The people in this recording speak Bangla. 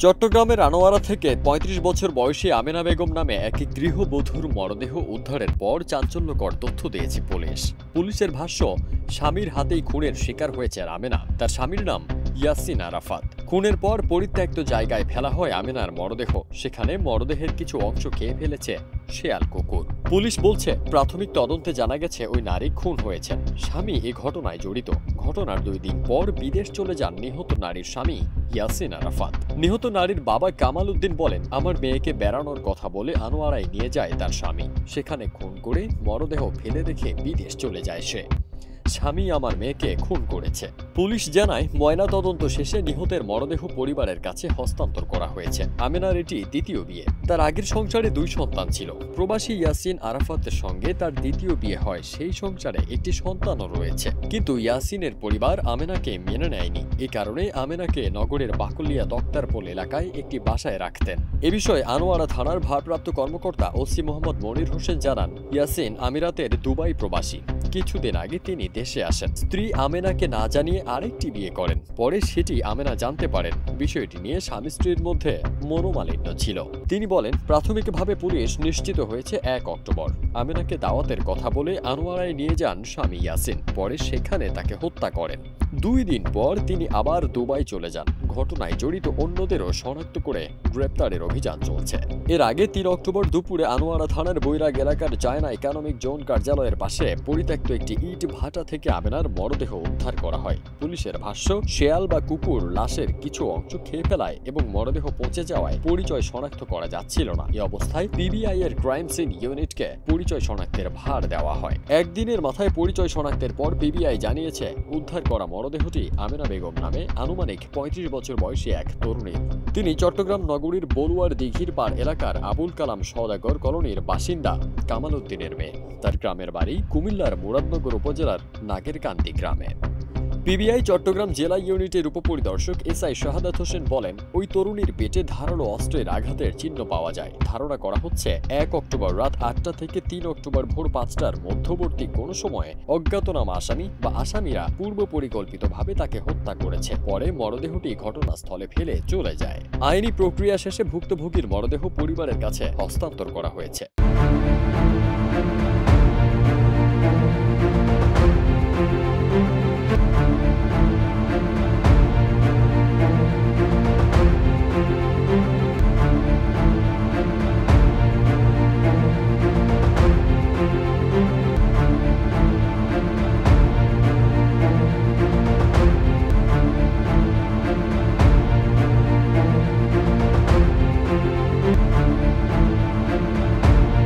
চট্টগ্রামের আনোয়ারা থেকে ৩৫ বছর বয়সী আমেনা বেগম নামে এক গৃহবধূর মরদেহ উদ্ধারের পর চাঞ্চল্যকর তথ্য দিয়েছে পুলিশ। পুলিশের ভাষ্য, স্বামীর হাতেই খুনের শিকার হয়েছে আমেনা। তার স্বামীর নাম ইয়াসিন আরাফাত। খুনের পর পরিত্যক্ত জায়গায় ফেলা হয় আমেনার মরদেহ। সেখানে মরদেহের কিছু অংশ খেয়ে ফেলেছে শেয়াল কুকুর। পুলিশ বলছে, প্রাথমিক তদন্তে জানা গেছে ওই নারী খুন হয়েছেন। স্বামী এ ঘটনায় জড়িত। ঘটনার 2 দিন পর বিদেশ চলে যান নিহত নারীর স্বামী ইয়াসিন আরাফাত। নিহত নারীর বাবা কামাল উদ্দিন বলেন, আমার মেয়েকে বেড়ানোর কথা বলে আনোয়ারায় নিয়ে যায় তার স্বামী। সেখানে খুন করে মরদেহ ফেলে রেখে বিদেশ চলে যায় সে। স্বামী আমার মেয়েকে খুন করেছে। পুলিশ জানায়, ময়নাতদন্ত শেষে নিহতের মরদেহ পরিবারের কাছে হস্তান্তর করা হয়েছে। আমেনার এটি দ্বিতীয় বিয়ে। তার আগের সংসারে 2 সন্তান ছিল। প্রবাসী ইয়াসিন আরাফাতের সঙ্গে তার দ্বিতীয় বিয়ে হয়। সেই সংসারে একটি সন্তানও রয়েছে। কিন্তু ইয়াসিনের পরিবার আমেনাকে মেনে নেয়নি। এই কারণে আমেনাকে নগরের বাকলিয়া দক্তারপোল এলাকায় একটি বাসায় রাখতেন। এ বিষয়ে আনোয়ারা থানার ভারপ্রাপ্ত কর্মকর্তা ওসি মোহাম্মদ মনির হোসেন জানান, ইয়াসিন আমিরাতের দুবাই প্রবাসী। কিছুদিন আগে তিনি দেশে আসেন। স্ত্রী আমেনাকে না জানিয়ে আরেকটি বিয়ে করেন। পরে সেটি আমেনা জানতে পারেন। বিষয়টি নিয়ে স্বামী স্ত্রীর মধ্যে মনোমালিন্য ছিল। তিনি বলেন, প্রাথমিকভাবে পুলিশ নিশ্চিত হয়েছে 1 অক্টোবর আমেনাকে দাওয়াতের কথা বলে আনোয়ারায় নিয়ে যান স্বামী ইয়াসিন। পরে সেখানে তাকে হত্যা করেন। 2 দিন পর তিনি আবার দুবাই চলে যান। ঘটনায় জড়িত অন্যদেরও শনাক্ত করে গ্রেপ্তারের অভিযান চলছে। এর আগে 3 অক্টোবর দুপুরে আনোয়ারা থানার বৈরাগ এলাকার চায়না ইকোনমিক জোন কার্যালয়ের পাশে পরিত্যক্ত একটি ইট ভাটা থেকে আমেনার মরদেহ উদ্ধার করা হয়। পুলিশের ভাষ্য, শেয়াল বা কুকুর লাশের কিছু অংশ খেয়ে ফেলায় এবং মরদেহ পচে যাওয়ায় পরিচয় শনাক্ত করা যাচ্ছিল না। এই অবস্থায় পিবিআই এর ক্রাইম সিন ইউনিটকে পরিচয় শনাক্তের ভার দেওয়া হয়। একদিনের মাথায় পরিচয় শনাক্তের পর পিবিআই জানিয়েছে, উদ্ধার করা মরদেহটি আমেনা বেগম নামে আনুমানিক 35 বছর বয়সী এক তরুণীর। তিনি চট্টগ্রাম নগরীর বলুয়ার দিঘির পাড় এলাকার আবুল কালাম সওদাগর কলোনির বাসিন্দা কামাল উদ্দিনের মেয়ে। তার গ্রামের বাড়ি কুমিল্লার মুরাদনগর উপজেলার নাগেরকান্দি গ্রামে। পিবিআই চট্টগ্রাম জেলা ইউনিটের উপপরিদর্শক এসআই শাহাদাত হোসেন বলেন, ওই তরুণীর পেটে ধারালো অস্ত্রের আঘাতের চিহ্ন পাওয়া যায়। ধারণা করা হচ্ছে 1 অক্টোবর রাত 8টা থেকে 3 অক্টোবর ভোর 5টার মধ্যবর্তী কোনো সময়ে অজ্ঞাতনামা আসামি বা আসামিরা পূর্ব পরিকল্পিতভাবে তাকে হত্যা করেছে। পরে মরদেহটি ঘটনাস্থলে ফেলে চলে যায়। আইনি প্রক্রিয়া শেষে ভুক্তভোগীর মরদেহ পরিবারের কাছে হস্তান্তর করা হয়েছে।